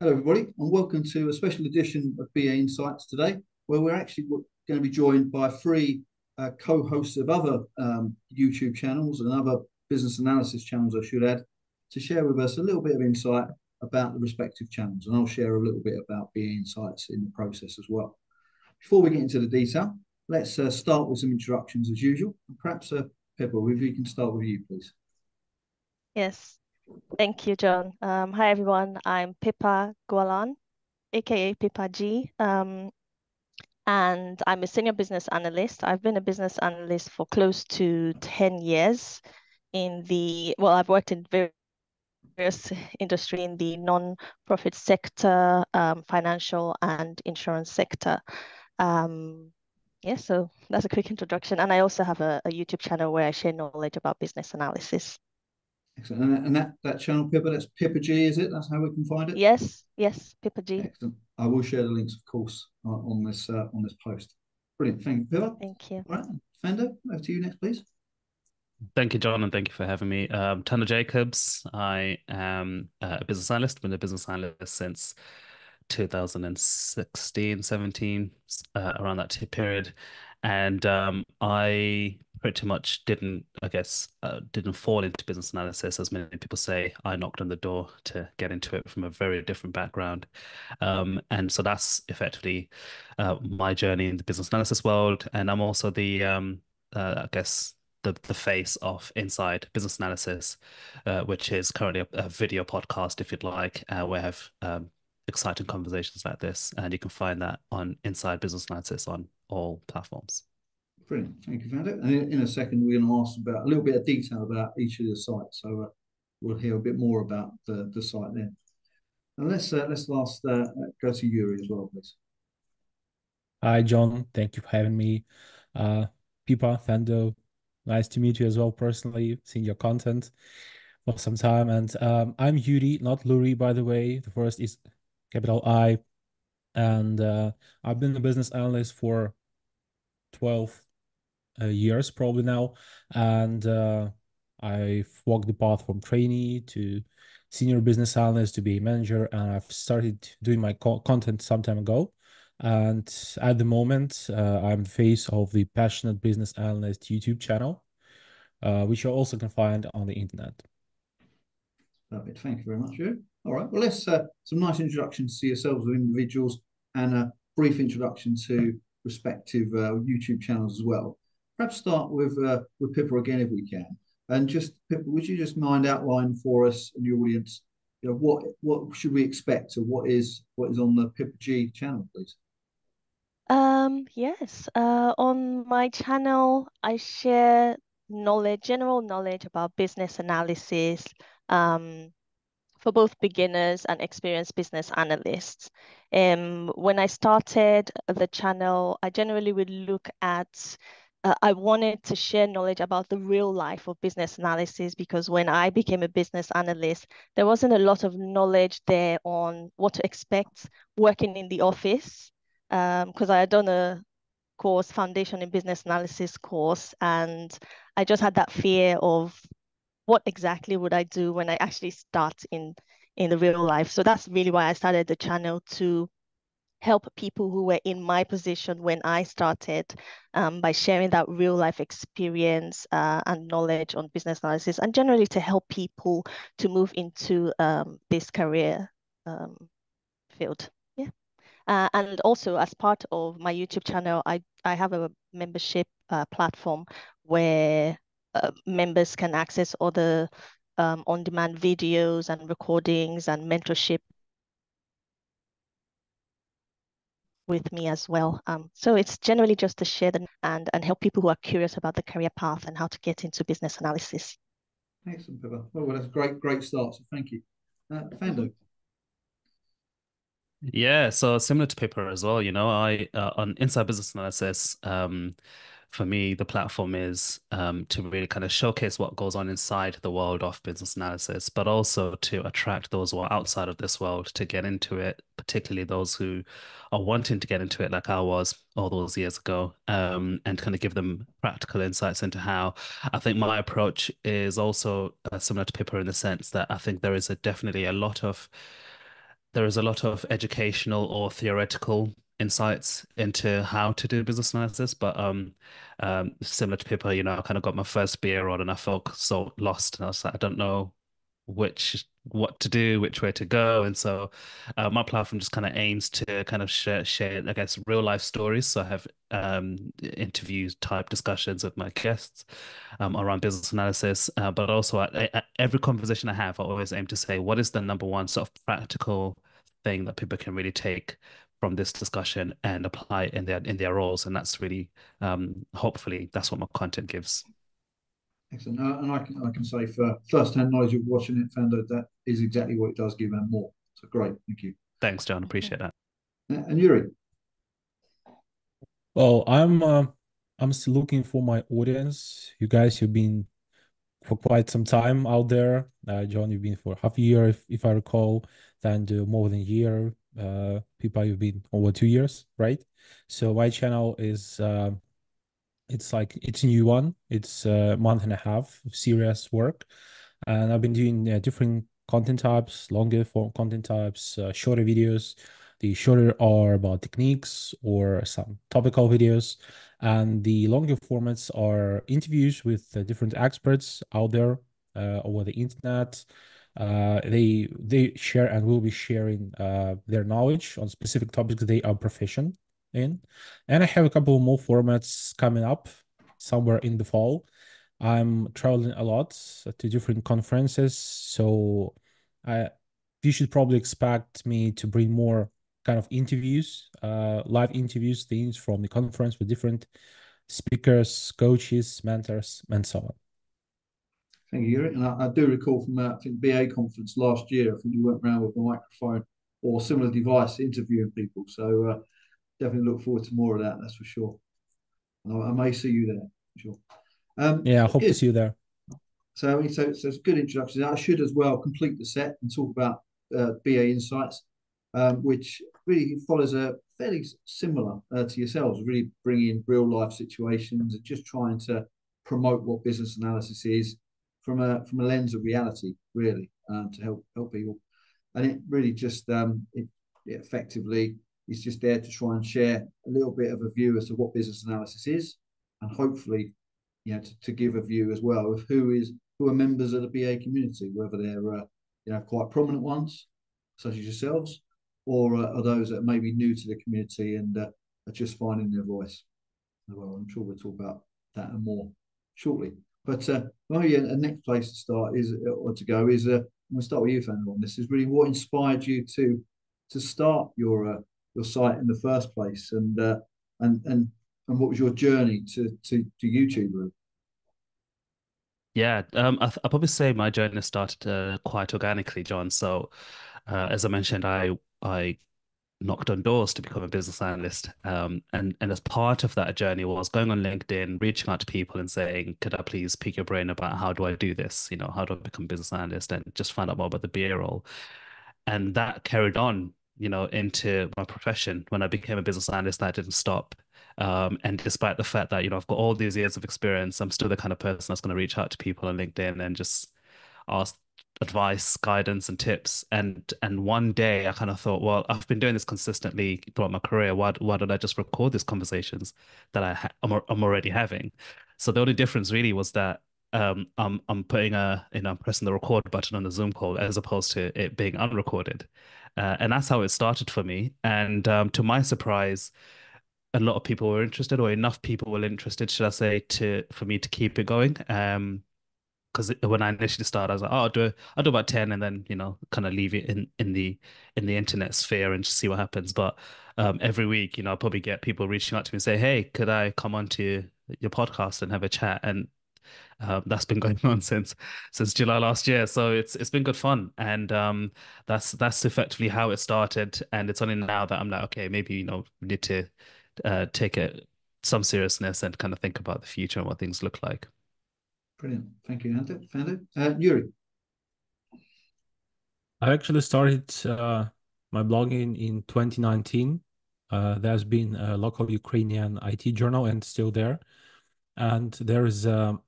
Hello, everybody, and welcome to a special edition of BAInsights today, where we're actually going to be joined by three co-hosts of other YouTube channels and other business analysis channels, I should add, to share with us a little bit of insight about the respective channels. And I'll share a little bit about BAInsights in the process as well. Before we get into the detail, let's start with some introductions as usual. And perhaps, Pippa, if we can start with you, please. Yes, thank you, John. Hi, everyone. I'm Pippa Goualin, aka Pippa G. And I'm a senior business analyst. I've been a business analyst for close to 10 years I've worked in various industry in the non-profit sector, financial and insurance sector. So that's a quick introduction. And I also have a YouTube channel where I share knowledge about business analysis. Excellent. And that channel, Pippa, that's Pippa G, is it? That's how we can find it? Yes, Pippa G. Excellent. I will share the links, of course, on this post. Brilliant. Thank you, Pippa. Thank you. All right, Thando, over to you next, please. Thank you, John, and thank you for having me. Thando Jacobs. I am a business analyst, been a business analyst since 2016, 17, around that period. And I pretty much didn't fall into business analysis, as many people say. I knocked on the door to get into it from a very different background. And so that's effectively my journey in the business analysis world. And I'm also the face of Inside Business Analysis, which is currently a video podcast, if you'd like, where I have exciting conversations like this. And you can find that on Inside Business Analysis on all platforms. Brilliant. Thank you, Thando. And in a second, we're going to ask about a little bit of detail about each of the sites. So we'll hear a bit more about the site then. And let's go to Iurii as well, please. Hi, John. Thank you for having me. Pippa, Thando, nice to meet you as well personally. Seen your content for some time. And I'm Iurii, not Lurie, by the way. The first is capital I. And I've been a business analyst for 12 years probably now. And I've walked the path from trainee to senior business analyst to be a manager. And I've started doing my content some time ago. And at the moment, I'm face of the Passionate Business Analyst YouTube channel, which you also can find on the internet. Perfect. Thank you very much, Iurii. All right. Well, let's some nice introductions to yourselves as individuals and a brief introduction to respective YouTube channels as well. Perhaps start with Pippa again, if we can. And just Pippa, would you just mind outlining for us and the audience, what should we expect, or what is on the Pippa G channel, please? Yes. On my channel, I share general knowledge about business analysis, for both beginners and experienced business analysts. When I started the channel, I generally would look at I wanted to share knowledge about the real life of business analysis, because when I became a business analyst, there wasn't a lot of knowledge there on what to expect working in the office, because I had done a foundation in business analysis course, and I just had that fear of what exactly would I do when I actually start in the real life. So that's really why I started the channel, to help people who were in my position when I started, by sharing that real life experience and knowledge on business analysis, and generally to help people to move into this career field. Yeah. And also, as part of my YouTube channel, I have a membership platform where members can access other on-demand videos and recordings and mentorship with me as well. So it's generally just to share and help people who are curious about the career path and how to get into business analysis. Excellent, Pippa. Well, that's a great start. So thank you. Thando. Yeah, so similar to Pippa as well, I on Inside Business Analysis, for me, the platform is to really kind of showcase what goes on inside the world of business analysis, but also to attract those who are outside of this world to get into it, particularly those who are wanting to get into it, like I was all those years ago, and kind of give them practical insights into how. I think my approach is also similar to Pippa in the sense that I think there is definitely a lot of there is a lot of educational or theoretical insights into how to do business analysis, but similar to Pippa, you know, I kind of got my first beer on and I felt so lost, and I was like, I don't know what to do, which way to go. And so my platform just kind of aims to kind of share, I guess, real life stories. So I have interview type discussions with my guests around business analysis. But also at every conversation I have, I always aim to say, what is the number one sort of practical thing that people can really take from this discussion and apply in their roles? And that's really hopefully that's what my content gives. Excellent. And I can say for first-hand knowledge of watching it, Thando, that is exactly what it does give and more. So great, thank you. Thanks, John. Appreciate that. And Iurii. Well, I'm still looking for my audience. You guys, you've been for quite some time out there. John, you've been for half a year, if I recall, then more than a year. Pippa, you've been over 2 years, right? So my channel is it's a new one. It's a month and a half of serious work, and I've been doing different content types, longer form content types, shorter videos. The shorter are about techniques or some topical videos, and the longer formats are interviews with different experts out there over the internet. They share and will be sharing their knowledge on specific topics they are proficient in. And I have a couple more formats coming up somewhere in the fall. I'm traveling a lot to different conferences, so I you should probably expect me to bring more kind of interviews, live interviews, things from the conference with different speakers, coaches, mentors, and so on. Thank you, Iurii. And I do recall from I think BA conference last year, I think you went around with a microphone or similar device interviewing people. So definitely look forward to more of that, that's for sure. And I may see you there, for sure. Yeah, I hope to see you there. So it's a good introduction. I should as well complete the set and talk about BAInsights, which really follows a fairly similar to yourselves, really bringing real life situations and just trying to promote what business analysis is from a lens of reality, really, to help people. And it really just it effectively is just there to try and share a little bit of a view as to what business analysis is, and hopefully, you know, to give a view as well of who are members of the BA community, whether they're quite prominent ones, such as yourselves, or are those that may be new to the community and are just finding their voice. Well, I'm sure we'll talk about that and more shortly. But maybe a next place to start is, or to go is, we'll start with you, Thando, on this. Is really what inspired you to start your site in the first place, and what was your journey to YouTube? Yeah, I'll probably say my journey started quite organically, John. So, as I mentioned, I knocked on doors to become a business analyst, and as part of that journey was going on LinkedIn, reaching out to people and saying, "Could I please pick your brain about how do I do this? You know, how do I become a business analyst?" And just find out more about the BA role, and that carried on, you know, into my profession. When I became a business analyst, that didn't stop. And despite the fact that, you know, I've got all these years of experience, I'm still the kind of person that's going to reach out to people on LinkedIn and just ask advice, guidance, and tips. And one day I kind of thought, well, I've been doing this consistently throughout my career. Why don't I just record these conversations that I'm already having? So the only difference really was that I'm putting I'm pressing the record button on the Zoom call as opposed to it being unrecorded. And that's how it started for me. And to my surprise, a lot of people were interested, or enough people were interested, should I say, for me to keep it going. Because when I initially started, I was like, oh, I'll do about 10 and then, you know, kind of leave it in the internet sphere and just see what happens. But every week, you know, I'll probably get people reaching out to me and say, hey, could I come on to your podcast and have a chat? And that's been going on since July last year. So it's been good fun. And that's effectively how it started. And it's only now that I'm like, okay, maybe, you know, we need to take it some seriousness and kind of think about the future and what things look like. Brilliant. Thank you, Thando. Iurii. I actually started my blogging in 2019. There's been a local Ukrainian IT journal and still there. And there was a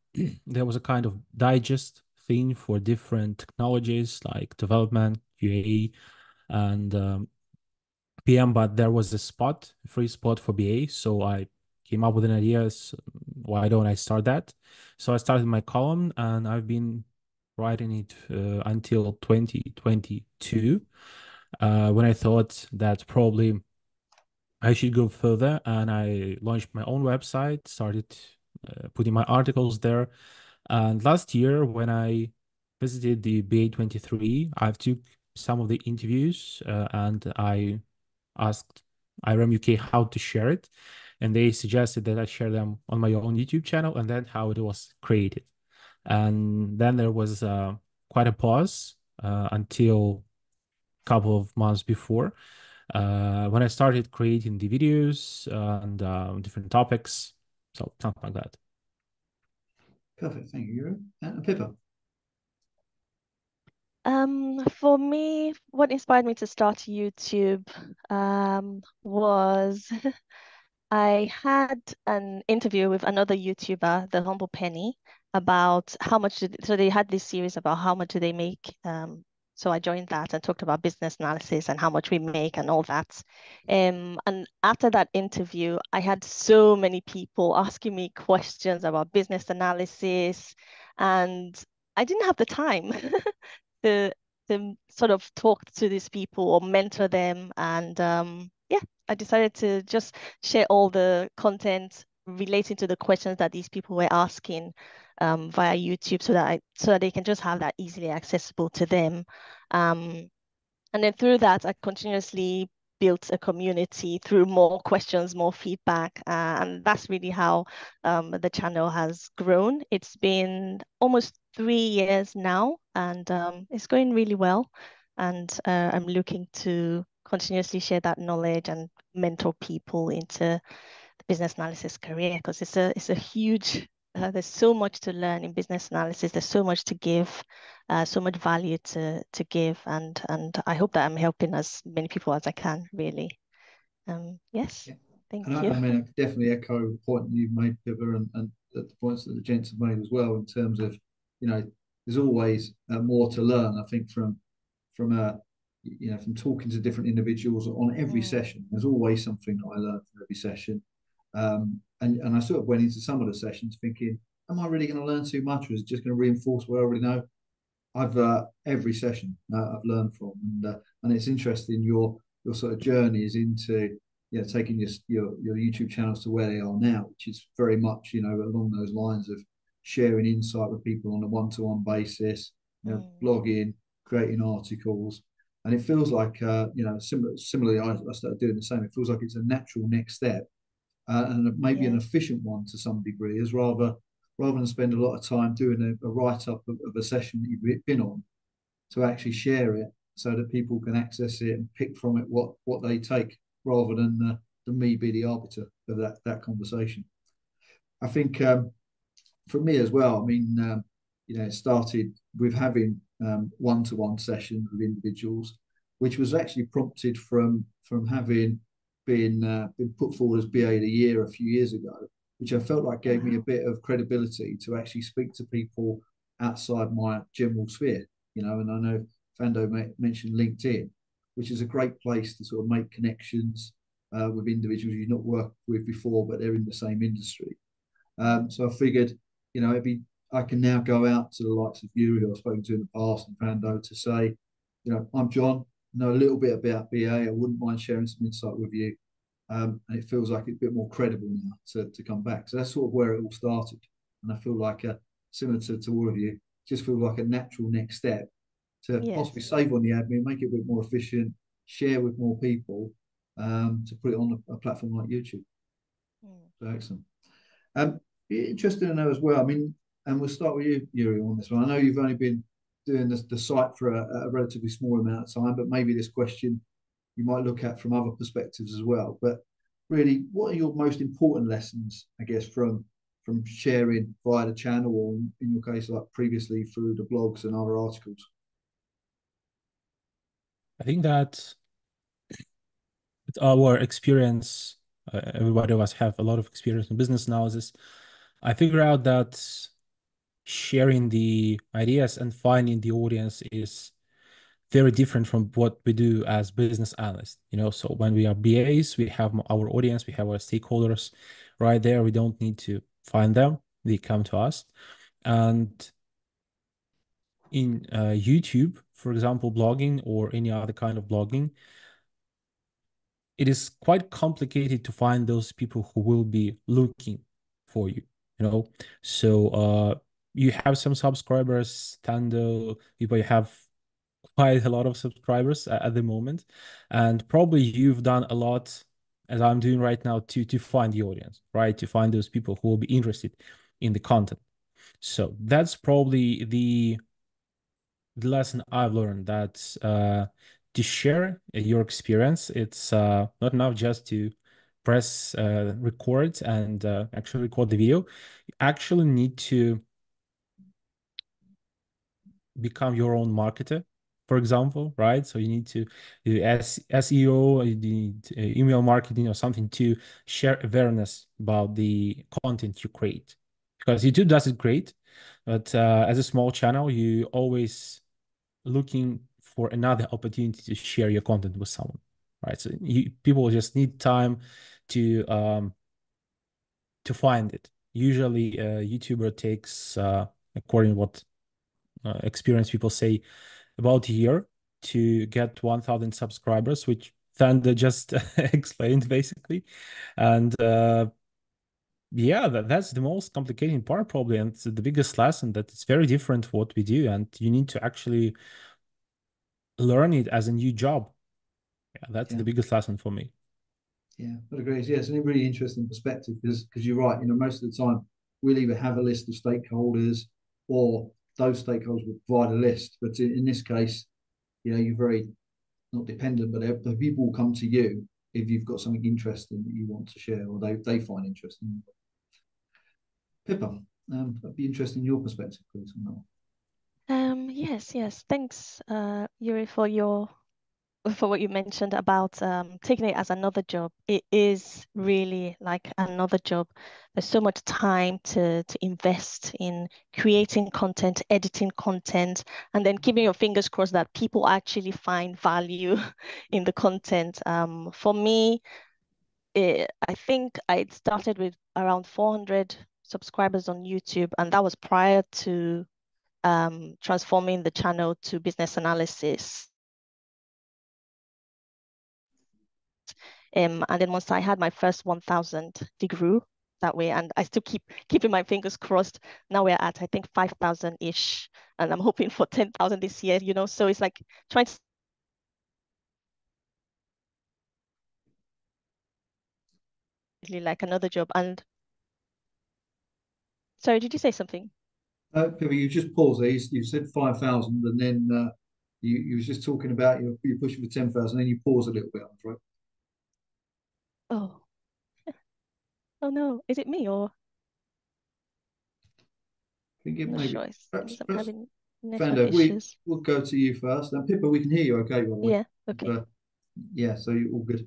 kind of digest thing for different technologies like development, QA, and PM, but there was a free spot for BA. So I came up with an idea. Why don't I start that? So I started my column, and I've been writing it until 2022, when I thought that probably I should go further, and I launched my own website, started putting my articles there. And last year, when I visited the BA 23, I've took some of the interviews, and I asked IRM UK how to share it, and they suggested that I share them on my own YouTube channel, and then how it was created. And then there was quite a pause until a couple of months before, when I started creating the videos and different topics, so something like that. Perfect, thank you, Iurii. And Pippa. For me, what inspired me to start YouTube was I had an interview with another YouTuber, the Humble Penny, about how much so they had this series about how much do they make. So I joined that and talked about business analysis and how much we make and all that. And after that interview, I had so many people asking me questions about business analysis, and I didn't have the time to sort of talk to these people or mentor them. And yeah, I decided to just share all the content relating to the questions that these people were asking via YouTube, so that they can just have that easily accessible to them. And then through that, I continuously built a community through more questions, more feedback, and that's really how the channel has grown. It's been almost 3 years now, and it's going really well. And I'm looking to continuously share that knowledge and mentor people into the business analysis career, because it's a huge there's so much to learn in business analysis. There's so much to give, so much value to give, and I hope that I'm helping as many people as I can, really. Yes, Yeah. thank And you. I mean, I could definitely echo the point you've made, Pippa, and the points that the gents have made as well, in terms of, there's always more to learn. I think from from talking to different individuals on every session, there's always something that I learn from every session. And I sort of went into some of the sessions thinking, am I really going to learn too much, or is it just going to reinforce what I already know? I've every session I've learned from, and it's interesting your sort of journeys into taking your YouTube channels to where they are now, which is very much along those lines of sharing insight with people on a one-to-one basis, blogging, creating articles, and it feels like similarly I started doing the same. It feels like it's a natural next step, and maybe an efficient one to some degree, as rather than spend a lot of time doing a write-up of a session that you've been on, to actually share it so that people can access it and pick from it what they take, rather than me be the arbiter of that conversation. I think for me as well, I mean, it started with having one-to-one sessions with individuals, which was actually prompted from having been put forward as BA of the Year a few years ago, which I felt like gave me a bit of credibility to actually speak to people outside my general sphere. And I know Thando mentioned LinkedIn, which is a great place to sort of make connections with individuals you've not worked with before, but they're in the same industry. So I figured, I can now go out to the likes of you, who I've spoken to in the past, and Thando, to say, I'm John, know a little bit about BA. I wouldn't mind sharing some insight with you. And it feels like it's a bit more credible now to come back. So that's sort of where it all started. And I feel like, similar to all of you, just feels like a natural next step to possibly save on the admin, make it a bit more efficient, share with more people, to put it on a platform like YouTube. So excellent. Interesting to know as well, I mean, and we'll start with you, Iurii, on this one. I know you've only been doing the site for a relatively small amount of time, but maybe this question you might look at from other perspectives as well. But really, what are your most important lessons, I guess, from sharing via the channel, or in your case, like previously through the blogs and other articles? I think that with our experience, everybody of us have a lot of experience in business analysis. I figure out that sharing the ideas and finding the audience is very different from what we do as business analysts. So when we are BAs, we have our audience, we have our stakeholders right there. We don't need to find them. They come to us. And in YouTube, for example, blogging or any other kind of blogging, it is quite complicated to find those people who will be looking for you, So you have some subscribers, Thando, people, you have quite a lot of subscribers at the moment, and probably you've done a lot, as I'm doing right now, to find the audience, right? To find those people who will be interested in the content. So that's probably the lesson I've learned, that to share your experience, it's not enough just to press record and actually record the video. You actually need to become your own marketer, for example, right? So you need to do SEO, you need email marketing or something to share awareness about the content you create. Because YouTube does it great, but as a small channel, you always looking for another opportunity to share your content with someone, right? So people just need time to find it. Usually, a YouTuber takes, according to what experienced people say, about a year to get 1,000 subscribers, which Thando just explained basically. And yeah, that's the most complicating part probably, and it's the biggest lesson, that it's very different what we do, and you need to actually learn it as a new job. Yeah, that's the biggest lesson for me. Yeah, I agree. Yeah, it's a really interesting perspective, because you're right. Most of the time we'll either have a list of stakeholders, or those stakeholders will provide a list. But in this case, you're very not dependent, but the people will come to you if you've got something interesting that you want to share, or they find interesting. Pippa, that'd be interesting in your perspective, please. Yes. Thanks, Iurii, for what you mentioned about taking it as another job. It is really like another job. There's so much time to invest in creating content, editing content, and then keeping your fingers crossed that people actually find value in the content. For me, I think I started with around 400 subscribers on YouTube, and that was prior to transforming the channel to business analysis. And then once I had my first 1,000, they grew that way, and I still keeping my fingers crossed. Now we're at, I think, 5,000-ish, and I'm hoping for 10,000 this year. So it's like trying to like another job. And sorry, did you say something? Pippa, you just paused there. You said 5,000, and then you was just talking about you're pushing for 10,000, and then you pause a little bit, right? Oh. Oh no, is it me or? I think it I'm not may be. sure. Perhaps I'm having network Thando, issues. we'll go to you first. And Pippa, we can hear you okay, by the way. Yeah, okay. Yeah, so you're all good.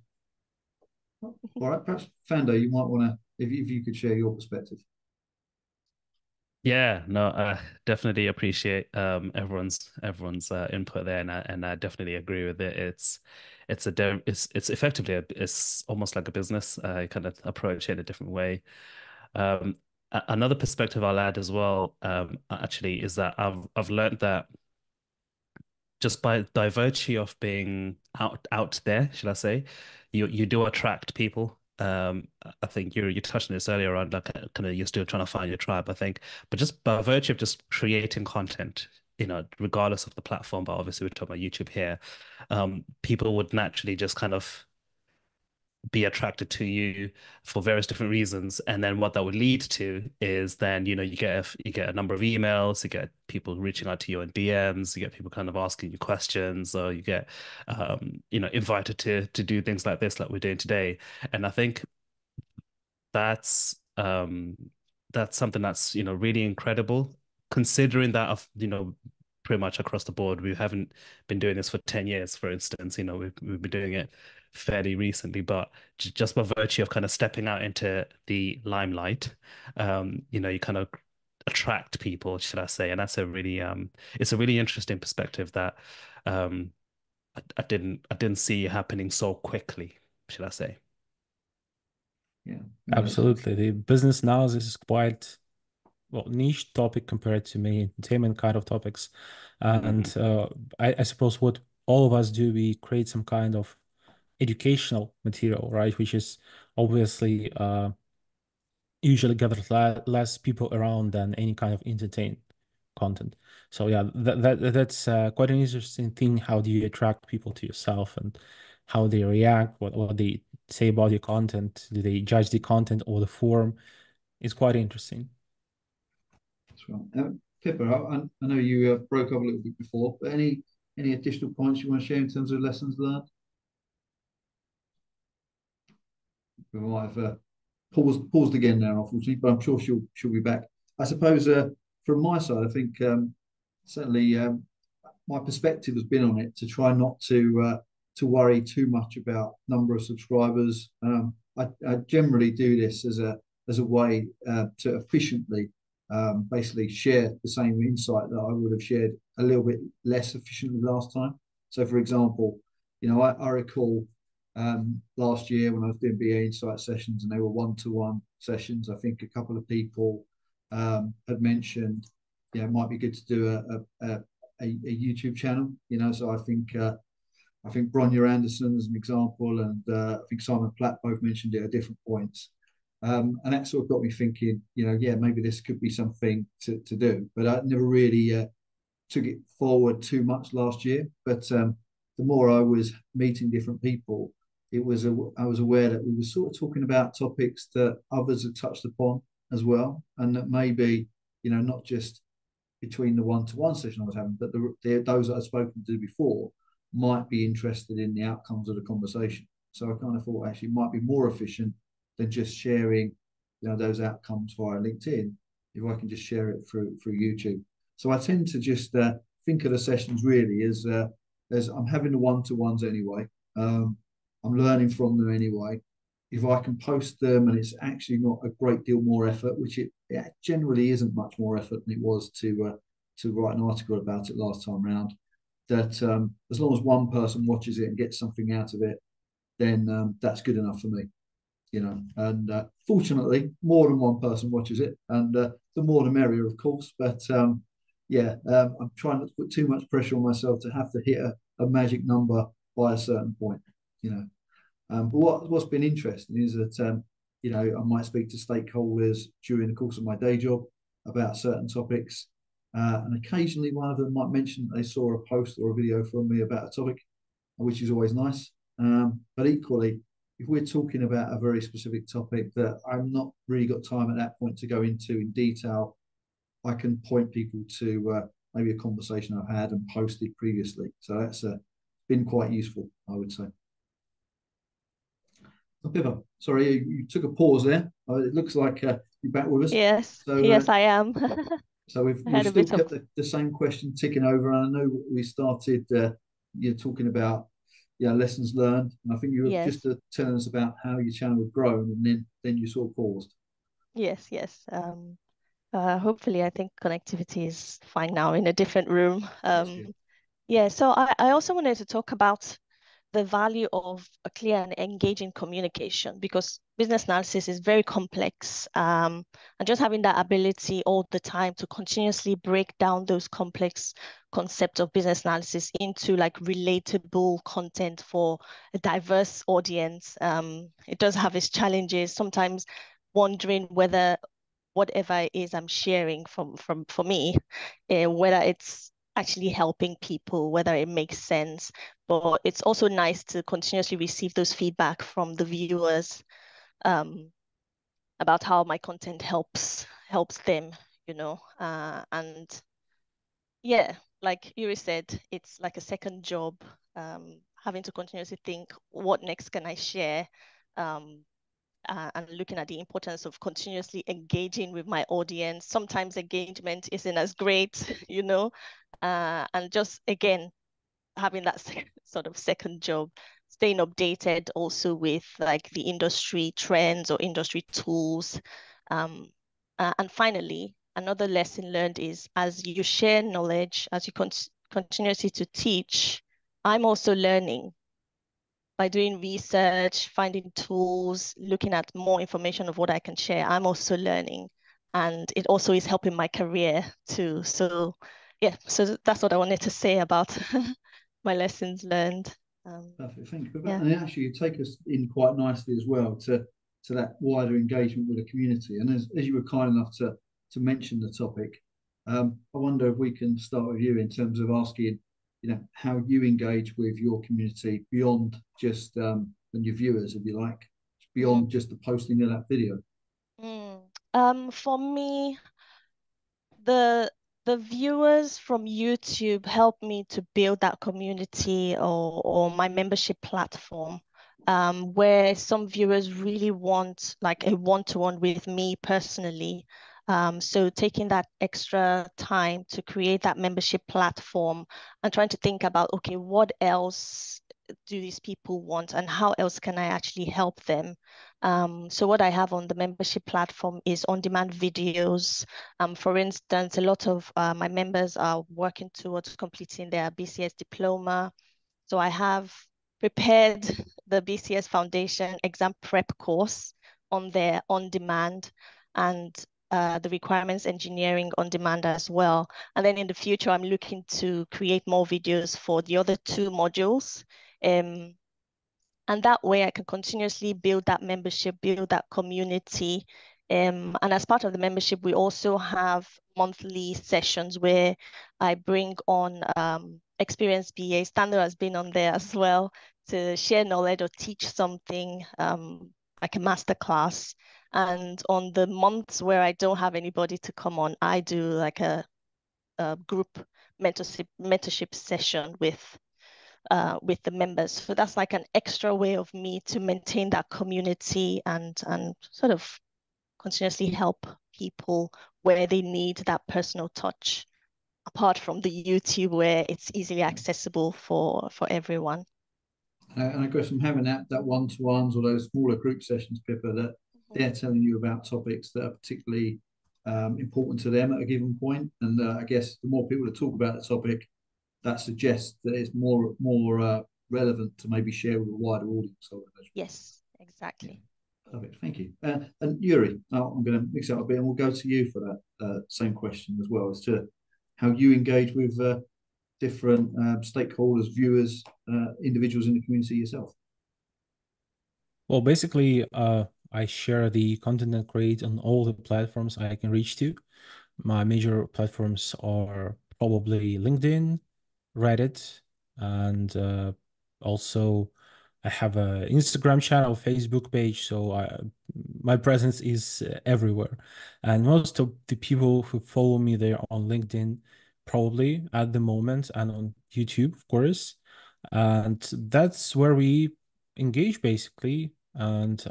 All right, perhaps Thando, you might want to, if you could share your perspective. Yeah, no, I definitely appreciate everyone's input there, and I definitely agree with it. It's effectively it's almost like a business. Kind of approach it in a different way. Another perspective I'll add as well, actually, is that I've learned that just by virtue of being out there, should I say, you do attract people. I think you touched on this earlier on, like kind of you're still trying to find your tribe, I think. But just by virtue of just creating content, regardless of the platform, but obviously we're talking about YouTube here, people would naturally just kind of be attracted to you for various different reasons, and then what that would lead to is then you get a number of emails, you get people reaching out to you in DMs, you get people kind of asking you questions, or you get invited to do things like this, like we're doing today. And I think that's something that's really incredible, considering that pretty much across the board we haven't been doing this for 10 years, for instance. We've been doing it fairly recently, but just by virtue of kind of stepping out into the limelight, you kind of attract people, should I say. And that's it's a really interesting perspective that I didn't see it happening so quickly, should I say? Yeah, Absolutely. The business analysis is quite niche topic compared to many entertainment kind of topics. And I suppose what all of us do, we create some kind of educational material, right? Which is obviously usually gathers less people around than any kind of entertain content. So yeah, that's quite an interesting thing. How do you attract people to yourself and how they react, what they say about your content? Do they judge the content or the form? It's quite interesting. That's right. Pippa, I know you broke up a little bit before, but any additional points you want to share in terms of lessons learned? We might have paused again now, unfortunately, but I'm sure she'll be back. I suppose from my side, I think certainly my perspective has been on it to try not to worry too much about number of subscribers. I generally do this as a way to efficiently basically share the same insight that I would have shared a little bit less efficiently last time. So, for example, I recall last year when I was doing BAInsights sessions and they were one-to-one sessions, I think a couple of people had mentioned, it might be good to do a YouTube channel, so I think Bronya Anderson as an example, and I think Simon Platt both mentioned it at different points. And that sort of got me thinking, maybe this could be something to do, but I never really took it forward too much last year. But the more I was meeting different people, I was aware that we were sort of talking about topics that others had touched upon as well, and that maybe, not just between the one-to-one session I was having, but those that I'd spoken to before might be interested in the outcomes of the conversation. So I kind of thought actually it might be more efficient than just sharing, those outcomes via LinkedIn, if I can just share it through YouTube. So I tend to just think of the sessions really as I'm having the one-to-ones anyway. I'm learning from them anyway. If I can post them and it's actually not a great deal more effort, which it generally isn't much more effort than it was to write an article about it last time around, that as long as one person watches it and gets something out of it, then that's good enough for me. And fortunately, more than one person watches it, and the more the merrier, of course. But I'm trying not to put too much pressure on myself to have to hit a magic number by a certain point. But what's been interesting is that I might speak to stakeholders during the course of my day job about certain topics, and occasionally one of them might mention they saw a post or a video from me about a topic, which is always nice. But equally, if we're talking about a very specific topic that I'm not really got time at that point to go into in detail, I can point people to maybe a conversation I've had and posted previously. So that's been quite useful, I would say. Pippa, sorry, you took a pause there. It looks like you're back with us. Yes, so, yes, I am. So we've still kept the same question ticking over. And I know we started you're talking about lessons learned, and I think you were just telling us about how your channel had grown, and then you sort of paused. Yes. Hopefully, I think connectivity is fine now in a different room. So I also wanted to talk about the value of a clear and engaging communication, because business analysis is very complex, and just having that ability all the time to continuously break down those complex concepts of business analysis into like relatable content for a diverse audience. It does have its challenges, sometimes wondering whether whatever it is I'm sharing for me, whether it's actually helping people, whether it makes sense. But it's also nice to continuously receive those feedback from the viewers about how my content helps them, and like Iurii said, it's like a second job, having to continuously think, what next can I share? And looking at the importance of continuously engaging with my audience. Sometimes engagement isn't as great, and just again, having that sort of second job, staying updated also with like the industry trends or industry tools. And finally, another lesson learned is as you share knowledge, as you continuously to teach, I'm also learning by doing research, finding tools, looking at more information of what I can share. I'm also learning, and it also is helping my career too. So yeah, so that's what I wanted to say about my lessons learned. Perfect, thank you. Yeah. And actually, you take us in quite nicely as well to that wider engagement with the community. And as you were kind enough to mention the topic, I wonder if we can start with you in terms of asking, how you engage with your community beyond just and your viewers, if you like, beyond just the posting of that video. For me, the viewers from YouTube help me to build that community or my membership platform, where some viewers really want like a one-to-one with me personally. So taking that extra time to create that membership platform and trying to think about, okay, what else do these people want and how else can I actually help them? So what I have on the membership platform is on-demand videos. For instance, a lot of my members are working towards completing their BCS diploma. So I have prepared the BCS Foundation exam prep course on their on-demand and the requirements engineering on demand as well. And then in the future, I'm looking to create more videos for the other two modules. And that way I can continuously build that membership, build that community. And as part of the membership, we also have monthly sessions where I bring on experienced BAs. Thando has been on there as well to share knowledge or teach something like a master class. And on the months where I don't have anybody to come on, I do like a group mentorship session with the members. So that's like an extra way of me to maintain that community and sort of continuously help people where they need that personal touch, apart from the YouTube where it's easily accessible for everyone. And I guess from having that one-to-ones or those smaller group sessions, Pippa, that they're telling you about topics that are particularly important to them at a given point. And I guess the more people that talk about the topic, that suggests that it's more relevant to maybe share with a wider audience. Yes, exactly. Perfect, thank you. And Iurii, I'm going to mix it up a bit, and we'll go to you for that same question as well, as to how you engage with different stakeholders, viewers, individuals in the community yourself. Well, basically, I share the content I create on all the platforms I can reach to. My major platforms are probably LinkedIn, Reddit, and also I have an Instagram channel, Facebook page, so my presence is everywhere. And most of the people who follow me there on LinkedIn, probably at the moment, and on YouTube, of course. And that's where we engage basically. And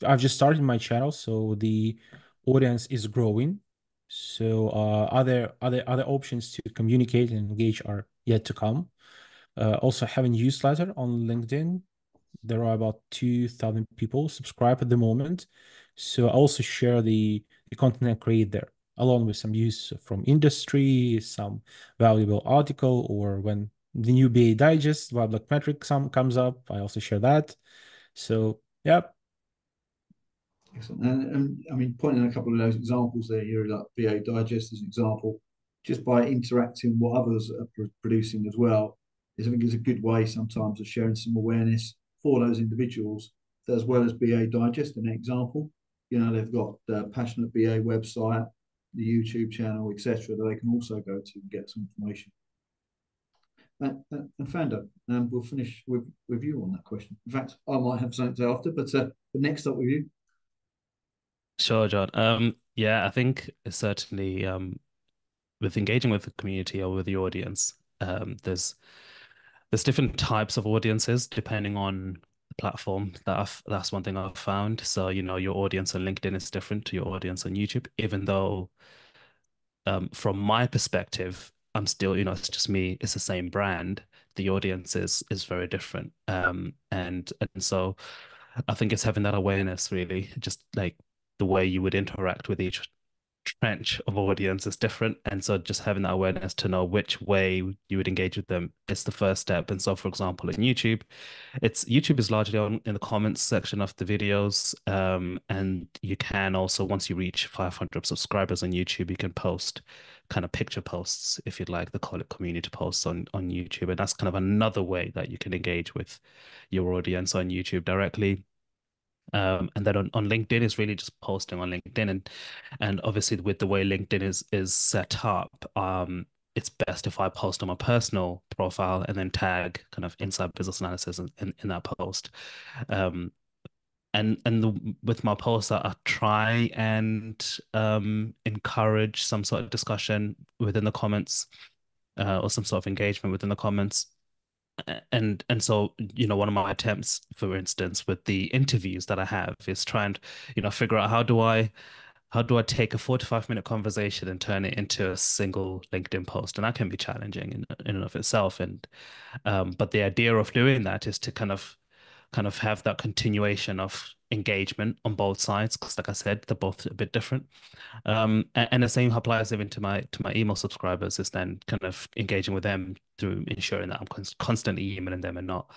I've just started my channel, so the audience is growing. So other options to communicate and engage are yet to come. Also have a newsletter on LinkedIn. There are about 2,000 people subscribed at the moment. So I also share the content I create there, along with some news from industry, some valuable article, or when the new BA Digest, Weblock Metric comes up, I also share that. So, yeah. Excellent. And I mean, pointing a couple of those examples there, here, like BA Digest as an example, just by interacting what others are producing as well, I think is a good way sometimes of sharing some awareness for those individuals, as well as BA Digest, an example. They've got the Passionate BA website, the YouTube channel, etc., that they can also go to and get some information. And Thando, we'll finish with you on that question. In fact, I might have something to say after, but next up with you. Sure, John. Yeah, I think certainly with engaging with the community or with the audience, there's different types of audiences depending on the platform. That's one thing I've found. So, your audience on LinkedIn is different to your audience on YouTube, even though from my perspective, I'm still, it's just me, it's the same brand. The audience is very different. And so I think it's having that awareness really, just like the way you would interact with each trench of audience is different. And so just having that awareness to know which way you would engage with them is the first step. And so, for example, in YouTube is largely in the comments section of the videos. And you can also, once you reach 500 subscribers on YouTube, you can post kind of picture posts, if you'd like, they call it community posts on YouTube. And that's kind of another way that you can engage with your audience on YouTube directly. And then on LinkedIn is really just posting on LinkedIn, and obviously with the way LinkedIn is set up, it's best if I post on my personal profile and then tag kind of Inside Business Analysis in that post. With my posts, I try and encourage some sort of discussion within the comments, or some sort of engagement within the comments. And so, one of my attempts, for instance, with the interviews that I have is try and, figure out how do I take a 45-minute conversation and turn it into a single LinkedIn post, and that can be challenging in and of itself. And but the idea of doing that is to kind of have that continuation of engagement on both sides, because like I said, they're both a bit different. And the same applies even to my email subscribers, is then kind of engaging with them through ensuring that I'm constantly emailing them and not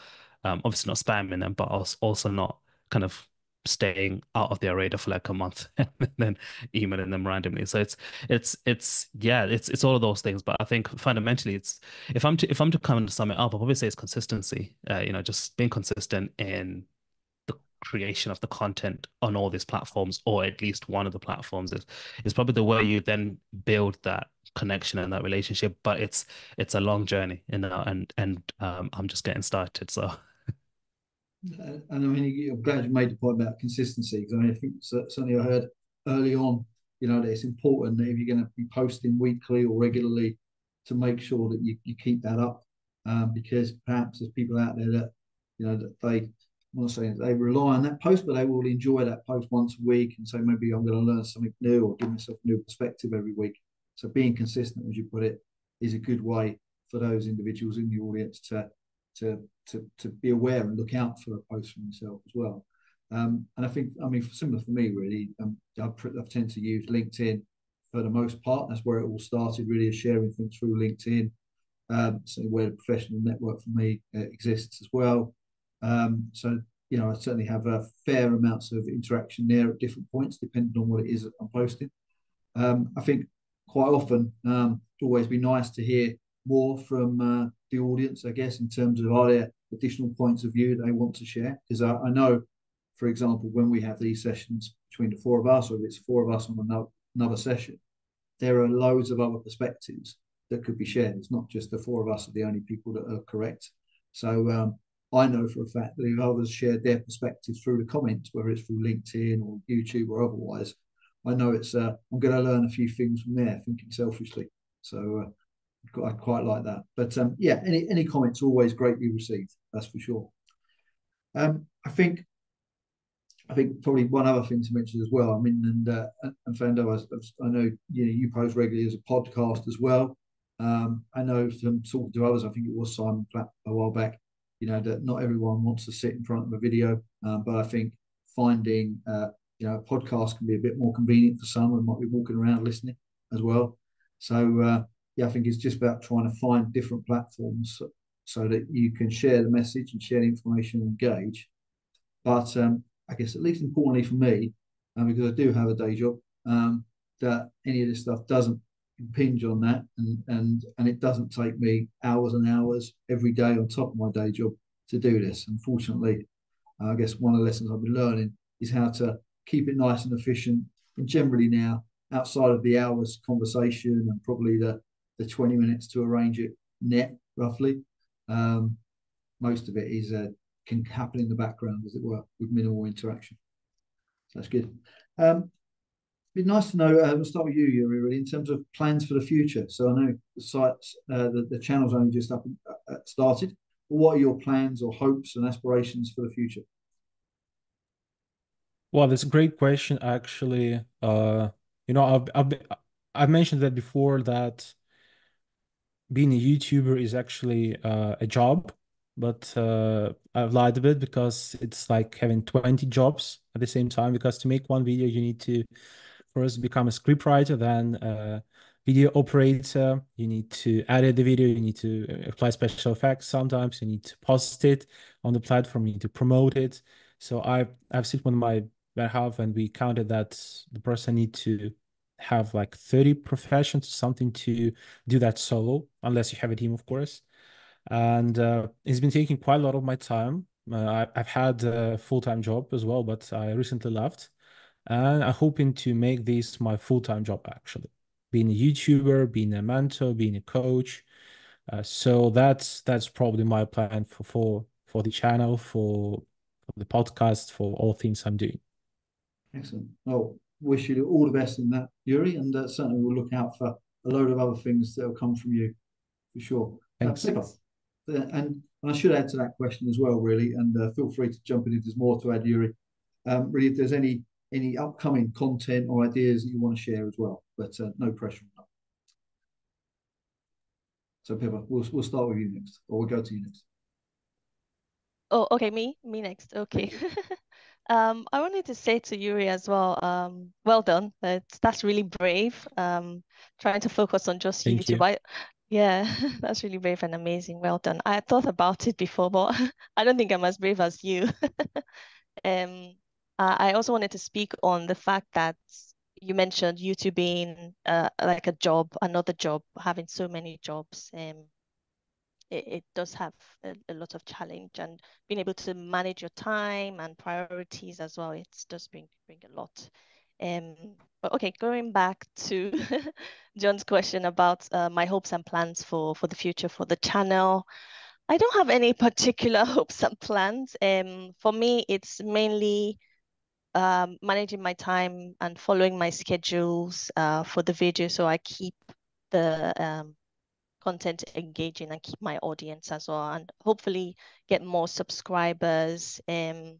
obviously not spamming them, but also not kind of staying out of their radar for like a month and then emailing them randomly. So it's all of those things. But I think fundamentally it's, if I'm to kind of sum it up, I'll probably say it's consistency. Just being consistent in the creation of the content on all these platforms, or at least one of the platforms, is probably the way you then build that connection and that relationship. But it's a long journey, and I'm just getting started. So. And I mean, I'm glad you made the point about consistency, because I mean, I think certainly I heard early on, that it's important that if you're going to be posting weekly or regularly, to make sure that you keep that up, because perhaps there's people out there that, that I'm not saying that they rely on that post, but they will enjoy that post once a week and say, maybe I'm going to learn something new or give myself a new perspective every week. So being consistent, as you put it, is a good way for those individuals in the audience to be aware and look out for a post from yourself as well. And I think, I mean, similar for me, really, I tend to use LinkedIn for the most part. That's where it all started, really, is sharing things through LinkedIn. So where the professional network for me exists as well. So, I certainly have a fair amounts of interaction there at different points, depending on what it is that I'm posting. I think quite often, it'd always be nice to hear more from the audience, I guess, in terms of, are there additional points of view they want to share? Because I know, for example, when we have these sessions between the four of us, or if it's four of us on another session, there are loads of other perspectives that could be shared. It's not just the four of us are the only people that are correct. So I know for a fact that if others shared their perspectives through the comments, whether it's through LinkedIn or YouTube or otherwise, I know it's I'm going to learn a few things from there, thinking selfishly. So I quite like that. But yeah, any comments are always greatly received. That's for sure. I think probably one other thing to mention as well. I mean, and Thando, I know you post regularly as a podcast as well. I know from talking to others, I think it was Simon Platt a while back, that not everyone wants to sit in front of a video, but I think finding a podcast can be a bit more convenient for some, and might be walking around listening as well. So yeah, I think it's just about trying to find different platforms so that you can share the message and share the information and engage. But I guess at least importantly for me, because I do have a day job, that any of this stuff doesn't impinge on that, and it doesn't take me hours and hours every day on top of my day job to do this. Unfortunately, I guess one of the lessons I've been learning is how to keep it nice and efficient. And generally now, outside of the hours conversation and probably the 20 minutes to arrange it net, roughly, most of it is can happen in the background, as it were, with minimal interaction. So that's good. It'd be nice to know, we'll start with you, Iurii, really, in terms of plans for the future. So I know the sites, the channel's only just up started. What are your plans or hopes and aspirations for the future? Well, that's a great question, actually. I've mentioned that before, that being a YouTuber is actually a job, but I've lied a bit, because it's like having 20 jobs at the same time, because to make one video, you need to, first become a scriptwriter, then a video operator. You need to edit the video, you need to apply special effects sometimes, you need to post it on the platform, you need to promote it. So I've seen on my behalf, and we counted that the person need to have like 30 professions, something, to do that solo, unless you have a team, of course. And it's been taking quite a lot of my time. I've had a full-time job as well, but I recently left. And I'm hoping to make this my full-time job, actually. Being a YouTuber, being a mentor, being a coach. So that's probably my plan for the channel, for the podcast, for all things I'm doing. Excellent. Well, wish you all the best in that, Iurii, and certainly we'll look out for a load of other things that will come from you, for sure. Thanks. Pippa, and I should add to that question as well, really, and feel free to jump in if there's more to add, Iurii. Really, if there's any upcoming content or ideas that you want to share as well, but no pressure on that. So Pippa, we'll start with you next, or we'll go to you next. Oh, okay, me next. Okay. I wanted to say to Iurii as well, well done. That's really brave. Trying to focus on just Thank YouTube. you. Yeah, that's really brave and amazing. Well done. I thought about it before, but I don't think I'm as brave as you. I also wanted to speak on the fact that you mentioned YouTube being like a job, another job, having so many jobs. It does have a lot of challenge, and being able to manage your time and priorities as well, it does bring a lot. But okay, going back to John's question about my hopes and plans for the future for the channel. I don't have any particular hopes and plans. For me, it's mainly managing my time and following my schedules for the video, so I keep the content engaging and keep my audience as well, and hopefully get more subscribers. And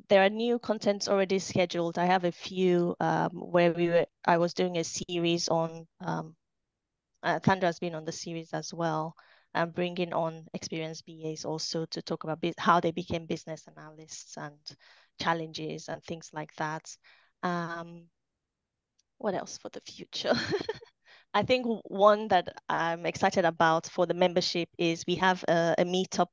there are new contents already scheduled. I have a few where I was doing a series on Thando has been on the series as well, and bringing on experienced BAs also to talk about how they became business analysts and challenges and things like that. What else for the future? I think one that I'm excited about for the membership is we have a meetup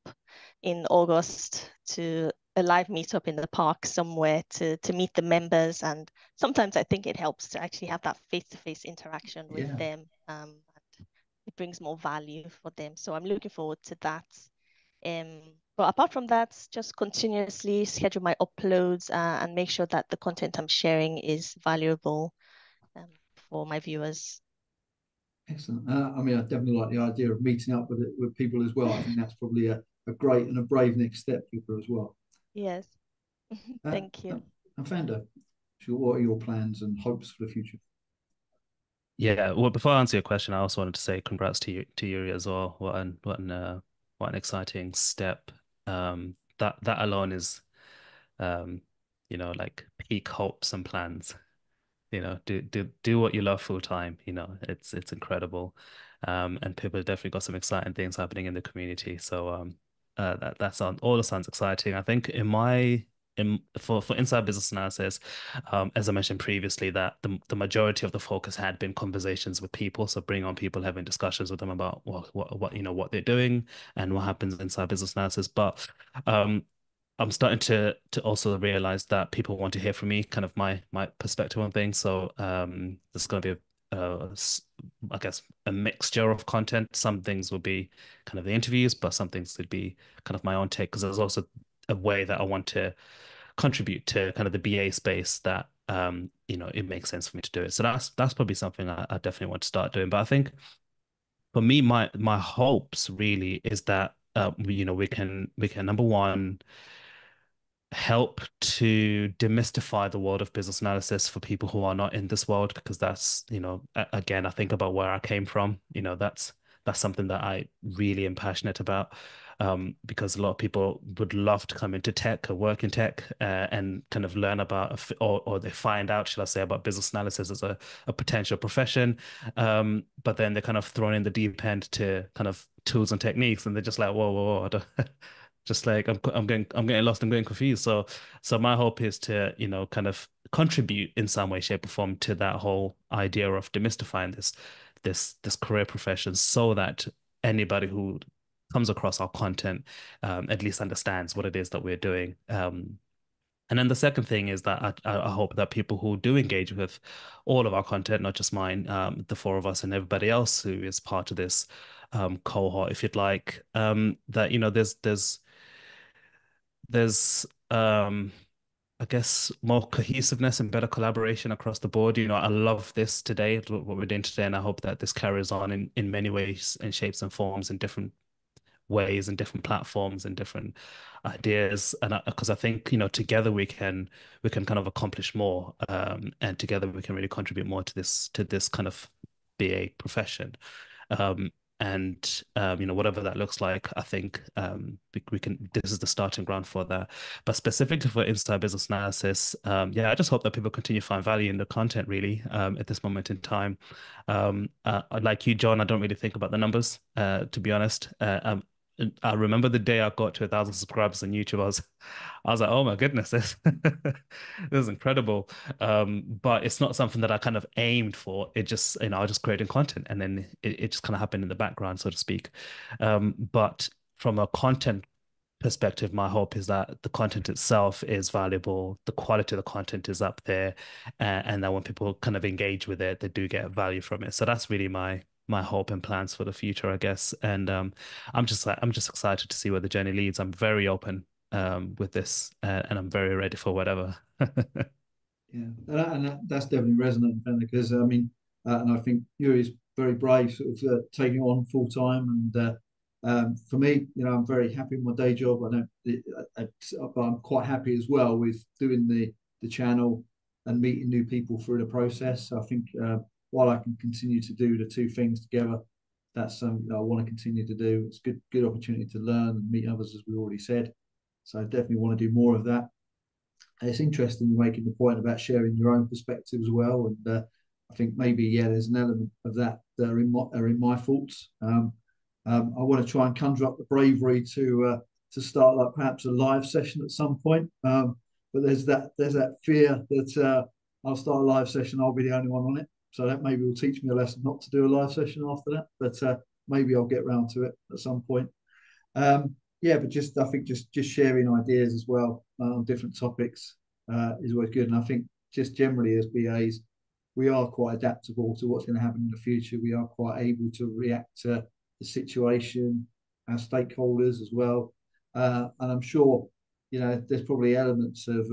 in August, to a live meetup in the park somewhere to meet the members. And sometimes I think it helps to actually have that face-to-face interaction with them. And it brings more value for them. So I'm looking forward to that. But apart from that, just continuously schedule my uploads and make sure that the content I'm sharing is valuable for my viewers. Excellent. I mean, I definitely like the idea of meeting up with people as well. I think that's probably a great and a brave next step, Pippa, as well. Yes. Thank you. And Thando, what are your plans and hopes for the future? Yeah, well, before I answer your question, I also wanted to say congrats to you, to Iurii as well. What an exciting step. That alone is, like peak hopes and plans. Do what you love full time. It's incredible. And people have definitely got some exciting things happening in the community. So that sounds exciting. I think for Inside Business Analysis, as I mentioned previously, that the majority of the focus had been conversations with people. So bring on people, having discussions with them about what they're doing and what happens inside Business Analysis. But I'm starting to also realize that people want to hear from me, kind of my perspective on things. So there's going to be I guess a mixture of content. Some things will be kind of the interviews, but some things would be kind of my own take, because there's also a way that I want to contribute to kind of the BA space that it makes sense for me to do it. So that's probably something I definitely want to start doing. But I think for me, my hopes really is that we can number one, help to demystify the world of business analysis for people who are not in this world, because that's, again, I think about where I came from. That's something that I really am passionate about, because a lot of people would love to come into tech or work in tech and kind of learn about, or they find out, shall I say, about business analysis as a potential profession. But then they're kind of thrown in the deep end to kind of tools and techniques, and they're just like, whoa, whoa, whoa, I don't, just like I'm getting lost, I'm getting confused. So my hope is to kind of contribute in some way, shape, or form to that whole idea of demystifying this career profession, so that anybody who comes across our content at least understands what it is that we're doing. And then the second thing is that I hope that people who do engage with all of our content, not just mine, the four of us and everybody else who is part of this cohort, if you'd like, that, you know, there's I guess more cohesiveness and better collaboration across the board. You know, I love this today, what we're doing today, and I hope that this carries on in many ways and shapes and forms in different ways and different platforms and different ideas. And because I think, you know, together we can kind of accomplish more, and together we can really contribute more to this kind of BA profession. And you know, whatever that looks like, I think we can. This is the starting ground for that. But specifically for Inside Business Analysis, yeah, I just hope that people continue to find value in the content. Really, at this moment in time, like you, John, I don't really think about the numbers, to be honest. I remember the day I got to 1,000 subscribers on YouTube. I was like, oh my goodness, this this is incredible. But it's not something that I kind of aimed for. It just, you know, I was just creating content, and then it just kind of happened in the background, so to speak. But from a content perspective, my hope is that the content itself is valuable, the quality of the content is up there, and that when people kind of engage with it, they do get value from it. So that's really my hope and plans for the future, I guess. And I'm just excited to see where the journey leads. I'm very open with this, and I'm very ready for whatever. Yeah, that's definitely resonant, because I mean, and I think Iurii's very brave, sort of taking it on full time. And for me, you know, I'm very happy with my day job. But I'm quite happy as well with doing the channel and meeting new people through the process. I think while I can continue to do the two things together, that's something that I want to continue to do. It's good opportunity to learn and meet others, as we already said. So I definitely want to do more of that. And it's interesting you're making the point about sharing your own perspective as well. And I think maybe, yeah, there's an element of that that are in my thoughts. I want to try and conjure up the bravery to start like perhaps a live session at some point. But there's that fear that I'll start a live session, I'll be the only one on it. So that maybe will teach me a lesson not to do a live session after that. But maybe I'll get round to it at some point. Yeah, but I think just sharing ideas as well on different topics is always good. And I think just generally as BAs, we are quite adaptable to what's going to happen in the future. We are quite able to react to the situation, our stakeholders as well. And I'm sure, you know, there's probably elements of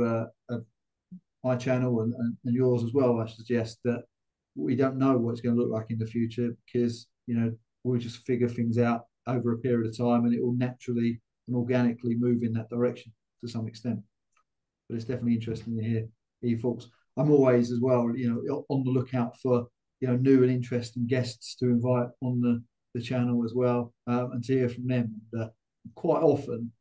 my channel and yours as well. I suggest that we don't know what it's going to look like in the future, because, you know, we'll just figure things out over a period of time, and it will naturally and organically move in that direction to some extent. But it's definitely interesting to hear your thoughts. I'm always as well, you know, on the lookout for, you know, new and interesting guests to invite on the channel as well, and to hear from them. And quite often,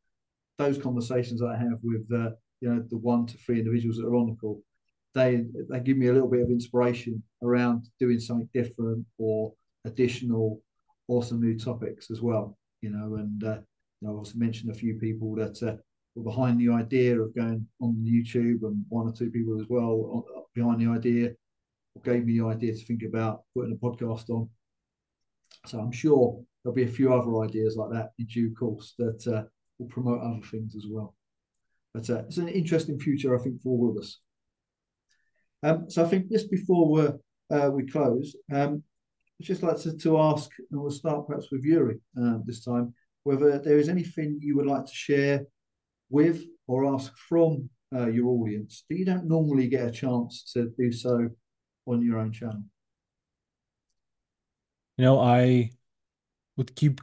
those conversations I have with you know, the 1 to 3 individuals that are on the call, they give me a little bit of inspiration around doing something different or additional or some new topics as well. You know, and you know, I also mentioned a few people that were behind the idea of going on YouTube, and 1 or 2 people as well behind the idea, or gave me the idea to think about putting a podcast on. So I'm sure there'll be a few other ideas like that in due course that will promote other things as well. But it's an interesting future, I think, for all of us. So I think just before we close, I'd just like to ask, and we'll start perhaps with Iurii this time, whether there is anything you would like to share with or ask from your audience that you don't normally get a chance to do so on your own channel. You know, I would keep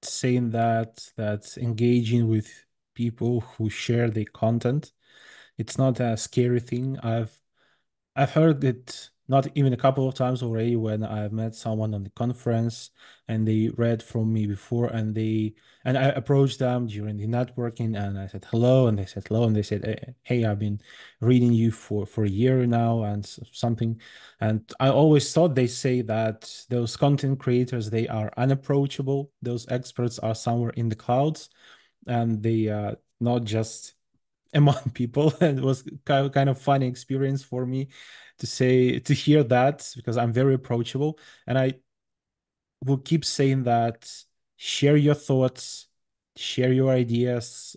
saying that engaging with people who share their content, it's not a scary thing. I've heard it not even a couple of times already when I've met someone on the conference and they read from me before, and I approached them during the networking and I said hello, and they said hello, and they said, hey, I've been reading you for a year now and something. And I always thought they say that those content creators, they are unapproachable. Those experts are somewhere in the clouds, and they not just among people, and it was kind of funny experience for me to hear that, because I'm very approachable, and I will keep saying that. Share your thoughts, share your ideas,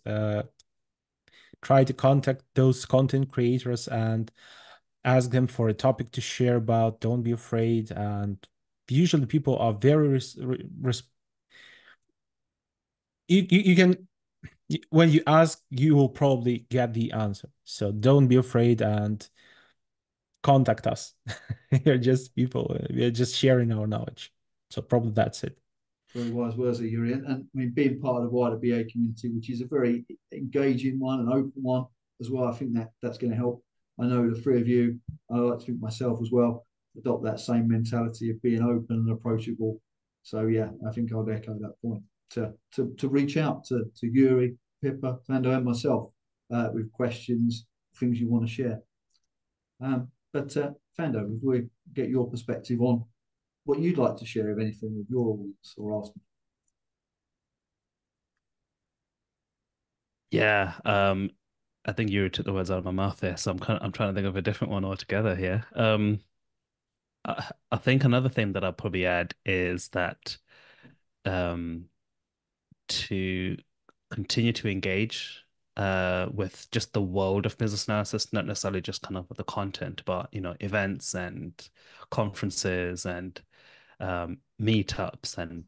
try to contact those content creators and ask them for a topic to share about. Don't be afraid. And usually people are very you can, when you ask, you will probably get the answer. So don't be afraid and contact us. We're just people. We're just sharing our knowledge. So probably that's it. Very wise words, Iurii. And I mean, being part of the wider BA community, which is a very engaging one and open one as well, I think that's going to help. I know the three of you, I like to think myself as well, adopt that same mentality of being open and approachable. So yeah, I think I'll echo that point to reach out to Iurii, Pippa, Thando, and myself with questions, things you want to share. But Thando, if we get your perspective on what you'd like to share, if anything, with your audience or ask. Yeah, I think you took the words out of my mouth there, so I'm trying to think of a different one altogether here. I think another thing that I'll probably add is that um, to continue to engage with just the world of business analysis, not necessarily just kind of the content, but events and conferences and meetups and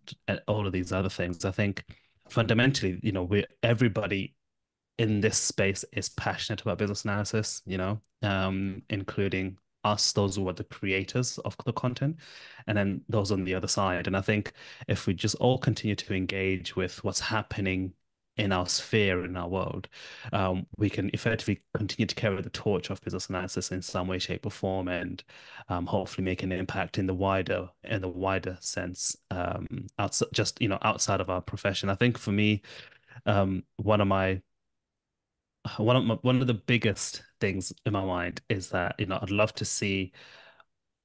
all of these other things. I think fundamentally, we everybody in this space is passionate about business analysis, including us, those who are the creators of the content, and then those on the other side. And I think if we just all continue to engage with what's happening in our sphere, in our world, we can effectively continue to carry the torch of business analysis in some way, shape, or form, and hopefully make an impact in the wider sense, outside outside of our profession. I think for me, one of my one of the biggest things in my mind is that I'd love to see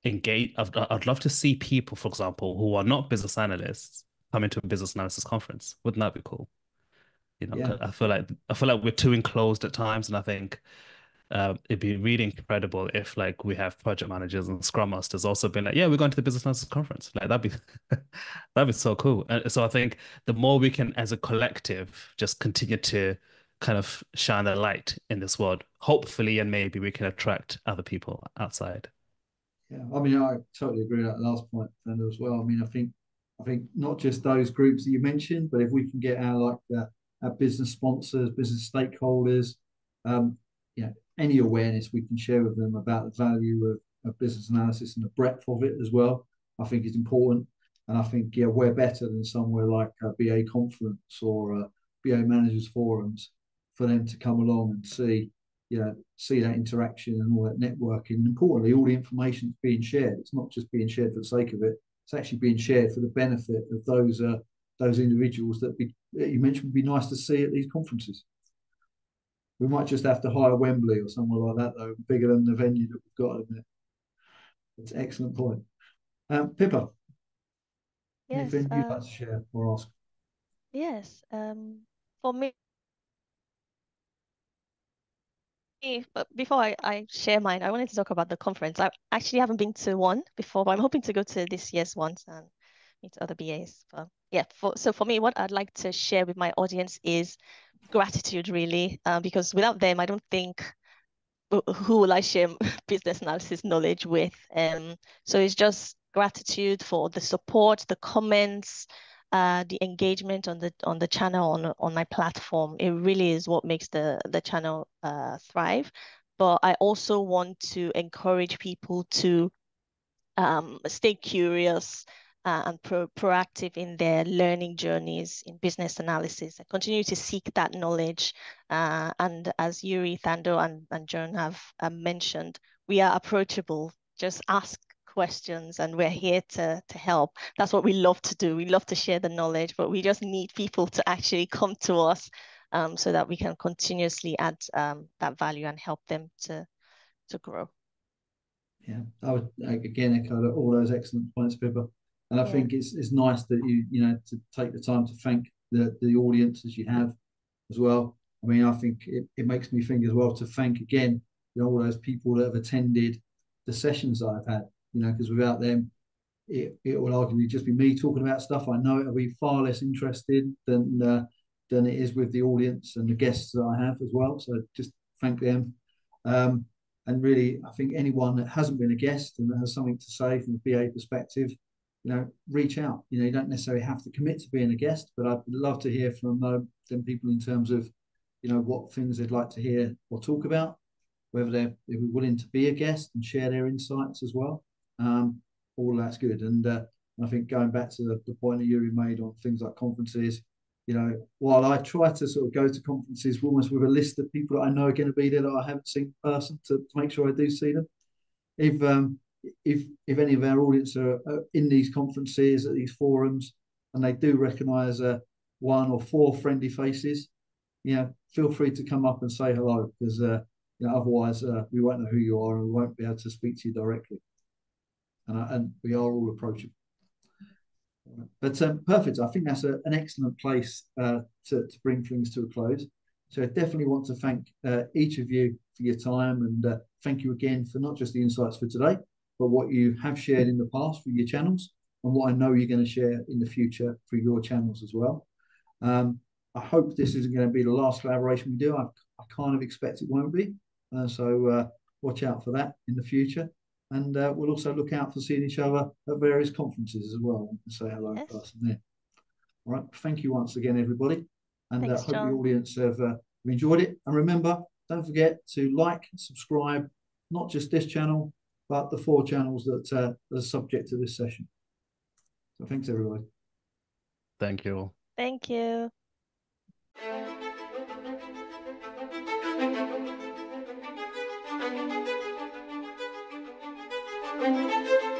engage. I'd love to see people, for example, who are not business analysts come into a business analysis conference. Wouldn't that be cool? Yeah. I feel like we're too enclosed at times, and I think it'd be really incredible if like we have project managers and scrum masters also being like, yeah, we're going to the business analysis conference. Like that'd be that'd be so cool. And so I think the more we can, as a collective, just continue to kind of shine the light in this world, hopefully, and maybe we can attract other people outside. Yeah, I mean, I totally agree with that last point, Fernando, as well. I mean, I think not just those groups that you mentioned, but if we can get our business sponsors, business stakeholders, um, any awareness we can share with them about the value of business analysis and the breadth of it as well, I think is important. And I think we're better than somewhere like a BA conference or BA managers forums for them to come along and see that interaction and all that networking. And importantly, all the information is being shared. It's not just being shared for the sake of it. It's actually being shared for the benefit of those individuals that you mentioned would be nice to see at these conferences. We might just have to hire Wembley or somewhere like that, though, bigger than the venue that we've got at the minute. That's an excellent point. Pippa, Yes, anything you'd like to share or ask? yes. For me, but before I share mine, I wanted to talk about the conference. I actually haven't been to one before, but I'm hoping to go to this year's ones and meet other BAs. But yeah, so for me, what I'd like to share with my audience is gratitude, really, because without them, I don't think who will I share business analysis knowledge with. So it's just gratitude for the support, the comments, the engagement on the channel, on my platform. It really is what makes the channel thrive. But I also want to encourage people to stay curious and proactive in their learning journeys in business analysis and continue to seek that knowledge. And as Iurii, Thando, and John have mentioned, we are approachable. Just ask questions and we're here to help. That's what we love to do. We love to share the knowledge, but we just need people to actually come to us so that we can continuously add that value and help them to grow. Yeah, I would again echo all those excellent points, Pippa. And I think it's nice that you to take the time to thank the audience as you have as well. I mean, I think it makes me think as well to thank again, all those people that have attended the sessions that I've had, because without them, it will arguably just be me talking about stuff. I know it'll be far less interested than it is with the audience and the guests that I have as well. So just thank them. And really, I think anyone that hasn't been a guest and that has something to say from a BA perspective, reach out. You don't necessarily have to commit to being a guest, but I'd love to hear from them people in terms of, what things they'd like to hear or talk about, whether they're willing to be a guest and share their insights as well. All that's good. And I think going back to the point that Iurii made on things like conferences, while I try to sort of go to conferences almost with a list of people that I know are going to be there that I haven't seen in person to make sure I do see them. If any of our audience are in these conferences, at these forums, and they do recognise one or four friendly faces, feel free to come up and say hello, because otherwise we won't know who you are and we won't be able to speak to you directly. And we are all approachable. But perfect. I think that's an excellent place to bring things to a close. So I definitely want to thank each of you for your time, and thank you again for not just the insights for today, but what you have shared in the past for your channels and what I know you're going to share in the future for your channels as well. I hope this isn't going to be the last collaboration we do. I kind of expect it won't be. So watch out for that in the future. And we'll also look out for seeing each other at various conferences as well and say hello in person there. All right. Thank you once again, everybody. And I hope the audience have enjoyed it. And remember, don't forget to like, subscribe, not just this channel, but the 4 channels that are subject to this session. So thanks, everybody. Thank you. Thank you. Thank you.